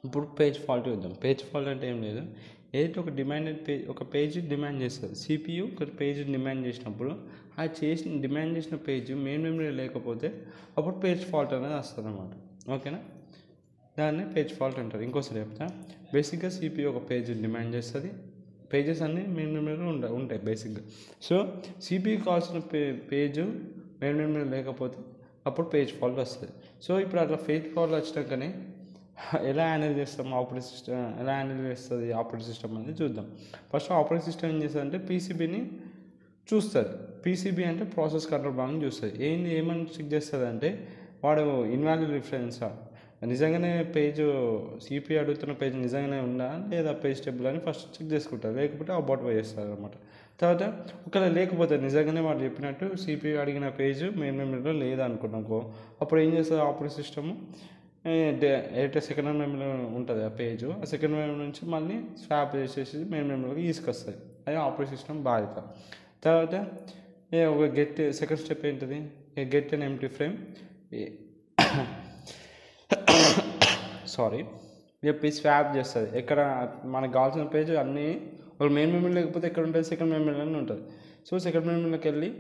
ఇప్పుడు page fault చూద్దాం. Page fault అంటే ఏం లేదు, ఏదైతే ఒక డిమాండెడ్ పేజ్ ఒక పేజ్ డిమాండ్ చేస్తుంది, సిపియు ఒక పేజ్ డిమాండ్ చేసినప్పుడు ఆ డిమాండ్ చేసిన పేజ్ మెయిన్ మెమరీ లేకపోతే అప్పుడు పేజ్ ఫాల్ట్ అనేది వస్తుంది అన్నమాట. ఓకేనా, దాన్ని పేజ్ ఫాల్ట్ అంటారు. ఇంకోసారి చెప్తా, బేసిక్గా సిపియు ఒక పేజ్ డిమాండ్ చేస్తుంది, పేజెస్ అన్నీ మెయిన్ మెమరీలో ఉంటాయి బేసిక్గా. సో సిపియు కావాల్సిన పేజ్ మెయిన్ మెమరీ లేకపోతే అప్పుడు పేజ్ ఫాల్ట్ వస్తుంది. సో ఇప్పుడు అట్లా పేజ్ ఫాల్ట్ వచ్చినాకనే ఎలా హ్యాండిల్ చేస్తాం ఆపరేటింగ్ సిస్టమ్, ఎలా హ్యాండిల్ చేస్తుంది ఆపరేటింగ్ సిస్టమ్ అనేది చూద్దాం. ఫస్ట్ ఆపరేటింగ్ సిస్టమ్ ఏం చేస్తుంది అంటే పీసీబీని చూస్తుంది. పీసీబీ అంటే ప్రాసెస్ కంట్రోల్ భాగం చూస్తుంది. ఏమని చెక్ చేస్తుంది అంటే వాడు ఇన్వాలిడ్ రిఫరెన్సా, నిజంగానే పేజ్ సిపి అడుగుతున్న పేజ్ నిజంగానే ఉందా లేదా పేజ్ టేబుల్ అని ఫస్ట్ చెక్ చేసుకుంటారు, లేకపోతే అబౌట్ పై చేస్తారు అనమాట. తర్వాత ఒకవేళ లేకపోతే నిజంగానే వాళ్ళు చెప్పినట్టు సిపి అడిగిన పేజ్ మెయిన్ మెమరీలో లేదనుకున్నాకో అప్పుడు ఏం చేస్తుంది ఆపరేటింగ్ సిస్టమ్, ఏదైతే సెకండ్ మెమరీలో ఉంటుంది ఆ పేజ్, ఆ సెకండ్ మెమరీ నుంచి మళ్ళీ స్వాప్ చేసేసి మెయిన్ మెమరీలోకి తీసుకొస్తుంది. అది ఆపరేటింగ్ సిస్టమ్ బాధ్యత. తర్వాత ఒక గెట్ సెకండ్ స్టెప్ ఏంటిది, గెట్ అండ్ ఎంప్టీ ఫ్రేమ్ చెప్పి స్వాప్ చేస్తుంది. ఎక్కడ మనకు కావాల్సిన పేజ్ అన్నీ ఒక మెయిన్ మెమరీ లేకపోతే ఎక్కడ ఉంటుంది, సెకండ్ మెమరీలోనే ఉంటుంది. సో సెకండ్ మెమరీలోకి వెళ్ళి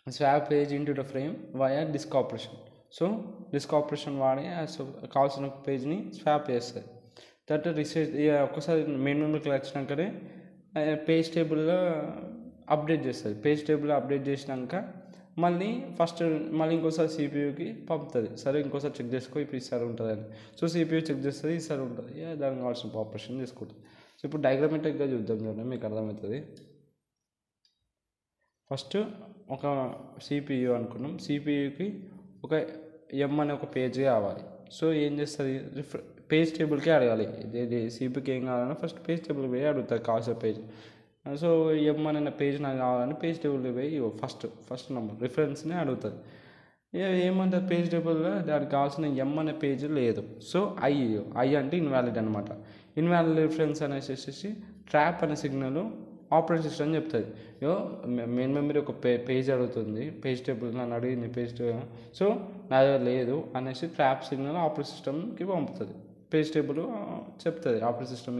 swap page into the frame via disk operation. So disk operation వాడి కావాల్సిన పేజ్ని స్వాప్ చేస్తుంది. తర్వాత రీసెట్ ఒక్కసారి మెయిన్ మెమరీకి వచ్చినాకనే పేజ్ టేబుల్లో అప్డేట్ చేస్తుంది. పేజ్ టేబుల్లో అప్డేట్ చేసినాక మళ్ళీ ఇంకోసారి సిపియూకి పంపుతుంది. సరే ఇంకోసారి చెక్ చేసుకో, ఇప్పుడు ఈసారి ఉంటుందని. సో సిపియూ చెక్ చేస్తుంది, ఈసారి ఉంటుంది, దానికి కావాల్సిన ఆపరేషన్ తీసుకుంటుంది. సో ఇప్పుడు డయాగ్రామేటిక్గా చూద్దాం, చూడండి మీకు అర్థమవుతుంది. ఫస్ట్ ఒక సిపియూ అనుకున్నాం, సిపియూకి ఒక ఎం అనే ఒక పేజ్ కావాలి. సో ఏం చేస్తుంది, పేజ్ టేబుల్కి అడగాలి. ఇది సిపికి ఏం కావాలన్నా ఫస్ట్ పేజ్ టేబుల్కి పోయి అడుగుతుంది కావాల్సిన పేజ్. సో ఎం అనే పేజ్ నాకు కావాలని పేజ్ టేబుల్కి పోయి ఫస్ట్ నెంబర్ రిఫరెన్స్ని అడుగుతుంది. ఏమంటారు పేజ్ టేబుల్లో దానికి కావాల్సిన ఎం అనే పేజ్ లేదు. సో ఐ అంటే ఇన్వాలిడ్ అనమాట. ఇన్వాలిడ్ రిఫరెన్స్ అనేసి ట్రాప్ అనే సిగ్నల్ ఆపరేటింగ్ సిస్టమ్ చెప్తుంది. మెయిన్ మెమరీ ఒక పేజ్ అడుగుతుంది, పేజ్ టేబుల్ నన్ను అడిగింది పేజ్ సో నా దగ్గర లేదు అనేసి ట్రాప్ సిగ్నల్ ఆపరేటింగ్ సిస్టమ్కి పంపుతుంది. పేజ్ టేబుల్ చెప్తుంది ఆపరేటింగ్ సిస్టమ్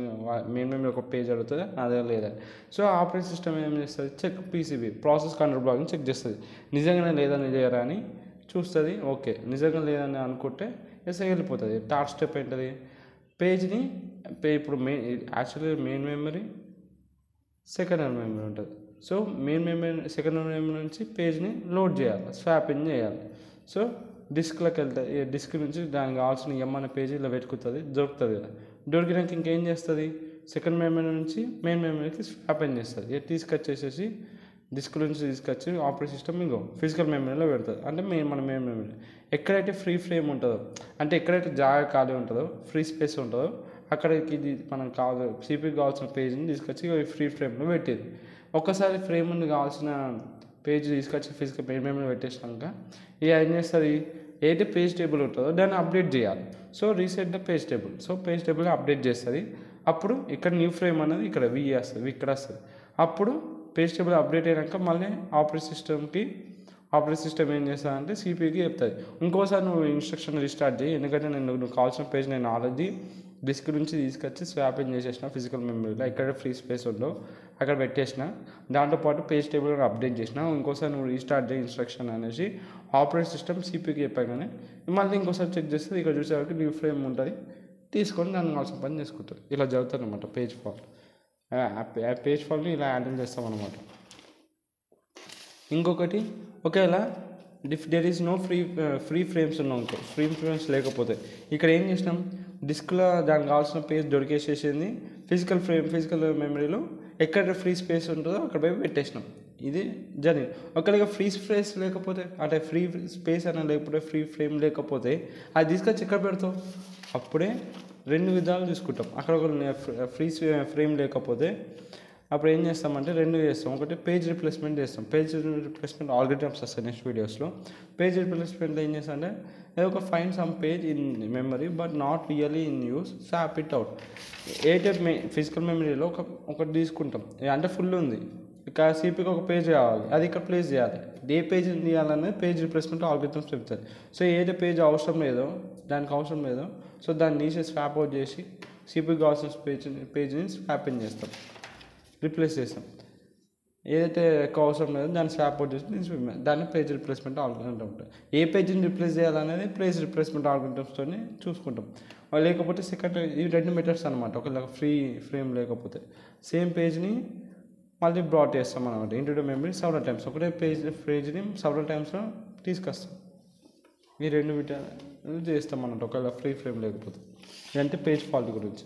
మెయిన్ మెమరీ ఒక పేజ్ అడుగుతుంది, నా దగ్గర లేదని. సో ఆపరేటింగ్ సిస్టమ్ ఏం చేస్తుంది, చెక్ పీసీబీ ప్రాసెస్ కంట్రోల్ బ్లాక్ని చెక్ చేస్తుంది. నిజంగానే లేదని లేరా అని చూస్తుంది. ఓకే నిజంగా లేదని అనుకుంటే వెళ్ళిపోతుంది. థర్డ్ స్టెప్ ఏంటది, పేజ్ని ఇప్పుడు మెయిన్ మెమరీ సెకండ్ మెమరీ ఉంటుంది. So main memory second memory నుంచి పేజ్ని లోడ్ చేయాలి, స్వాపింగ్ చేయాలి. సో డిస్క్లోకి వెళ్తుంది, డిస్క్ నుంచి దానికి కావాల్సిన ఎం అనే పేజీ ఇలా వెతుకుతుంది, దొరుకుతుంది కదా. దొరికినాక ఇంకేం చేస్తుంది, సెకండ్ మెమరీ నుంచి మెయిన్ మెమరీకి స్వాపింగ్ చేస్తుంది. తీసుకొచ్చేసేసి డిస్క్ నుంచి తీసుకొచ్చి ఆపరేటింగ్ సిస్టమ్ ఫిజికల్ మెమరీలో పెడుతుంది. అంటే మన మెయిన్ మెమరీ ఎక్కడైతే ఫ్రీ ఫ్రేమ్ ఉంటుందో, అంటే ఎక్కడైతే జాగా ఖాళీ ఉంటుందో, ఫ్రీ స్పేస్ ఉంటుందో అక్కడికి ఇది మనం సిపికి కావాల్సిన పేజ్ని తీసుకొచ్చి ఫ్రీ ఫ్రేమ్లో పెట్టేది. ఒక్కసారి ఫ్రేమ్ నుండి కావాల్సిన పేజ్ తీసుకొచ్చి ఫిజికల్ మెయిన్ మెమరీ పెట్టేసినాక ఏం చేస్తుంది, ఏదైతే పేజ్ టేబుల్ ఉంటుందో దాన్ని అప్డేట్ చేయాలి. So reset the page table. So page టేబుల్ని అప్డేట్ చేస్తుంది. అప్పుడు ఇక్కడ న్యూ ఫ్రేమ్ అనేది ఇక్కడ ఇక్కడ వస్తుంది. అప్పుడు పేజ్ టేబుల్ అప్డేట్ అయినాక మళ్ళీ ఆపరేటింగ్ సిస్టమ్ ఏం చేస్తుందంటే సిపికి చెప్తుంది, ఇంకోసారి నువ్వు ఇన్స్ట్రక్షన్ రీస్టార్ట్ చేయి, ఎందుకంటే నువ్వు కావాల్సిన పేజ్ నేను ఆల్రెడీ డిస్క్ నుంచి తీసుకొచ్చి స్వాపింగ్ చేసేసిన ఫిజికల్ మెమరీలో ఎక్కడ ఫ్రీ స్పేస్ ఉందో అక్కడ పెట్టేసిన, దాంతోపాటు పేజ్ టేబుల్ అప్డేట్ చేసిన, ఇంకోసారి నువ్వు రీస్టార్ట్ చేయి ఇన్స్ట్రక్షన్ అనేసి ఆపరేటింగ్ సిస్టమ్ సిపికి చెప్పగానే మళ్ళీ ఇంకోసారి చెక్ చేస్తుంది. ఇక్కడ చూసేవారికి న్యూ ఫ్రేమ్ ఉంటుంది, తీసుకొని దాన్ని కావాల్సిన పని చేసుకుంటుంది. ఇలా జరుగుతుంది అనమాట పేజ్ ఫాల్ట్. పేజ్ ఫాల్ట్ని ఇలా హ్యాండిల్ చేస్తాం అనమాట. ఇంకొకటి, ఒకవేళ if there is no free frames ఉన్నాం, ఫ్రీ ఫ్రేమ్స్ లేకపోతే ఇక్కడ ఏం చేసినాం, డిస్క్లో దానికి కావాల్సిన పేజ్ దొరికేసేసింది, ఫిజికల్ మెమరీలో ఎక్కడ ఫ్రీ స్పేస్ ఉంటుందో అక్కడ పోయి పెట్టేసినాం. ఇది జరిగింది. ఒకవేళ ఫ్రీ స్పేస్ లేకపోతే, అంటే ఫ్రీ స్పేస్ అన్న లేకపోతే ఫ్రీ ఫ్రేమ్ లేకపోతే అది తీసుకొచ్చి ఎక్కడ పెడతావు, అప్పుడే రెండు విధాలు తీసుకుంటాం. అక్కడ ఒక ఫ్రీ ఫ్రేమ్ లేకపోతే అప్పుడు ఏం చేస్తామంటే రెండు చేస్తాం. ఒకటి పేజ్ రిప్లేస్మెంట్ చేస్తాం. పేజ్ రిప్లేస్మెంట్ ఆల్గరిథమ్స్ వస్తాయి నెక్స్ట్ వీడియోస్లో. పేజ్ రిప్లేస్మెంట్లో ఏం చేస్తామంటే ఒక find some page in memory but not really in use, swap it out. Physical మెమరీలో ఒకటి తీసుకుంటాం, అంటే ఫుల్ ఉంది, ఇక సిపికి ఒక పేజ్ కావాలి, అది ఇక్కడ ప్లేస్ చేయాలి. ఏ పేజ్ తీయాలనేది పేజ్ రిప్లేస్మెంట్ ఆల్గరిథమ్స్ చెప్తుంది. సో ఏదైతే పేజ్ అవసరం లేదో, దానికి అవసరం లేదో, సో దాన్ని తీసి స్వాప్ అవుట్ చేసి సిపికి కావాల్సిన పేజ్ని స్వాప్ ఇన్ చేస్తాం, రిప్లేస్ చేస్తాం. ఏదైతే ఎక్కువ అవసరం లేదో దాన్ని స్వాప్ అవుట్ చేసి దాన్ని పేజ్ రిప్లేస్మెంట్ ఆల్గోరిథం ఉంటుంది. ఏ పేజ్ని రిప్లేస్ చేయాలనేది పేజ్ రిప్లేస్మెంట్ ఆల్గోరిథమ్స్తో చూసుకుంటాం. లేకపోతే సెకండ్ ఇవి 2 మెథడ్స్ అనమాట. ఒకవేళ ఫ్రీ ఫ్రేమ్ లేకపోతే సేమ్ పేజ్ని మళ్ళీ బ్రాట్ చేస్తాం అనమాట ఇంటూ మెమరీ సెవరల్ టైమ్స్. ఒకటే పేజ్ని సెవరల్ టైమ్స్లో తీసుకొస్తాం. ఈ 2 విధాలు చేస్తాం అన్నమాట ఒకవేళ ఫ్రీ ఫ్రేమ్ లేకపోతే. ఇదంటే పేజ్ ఫాల్ట్ గురించి.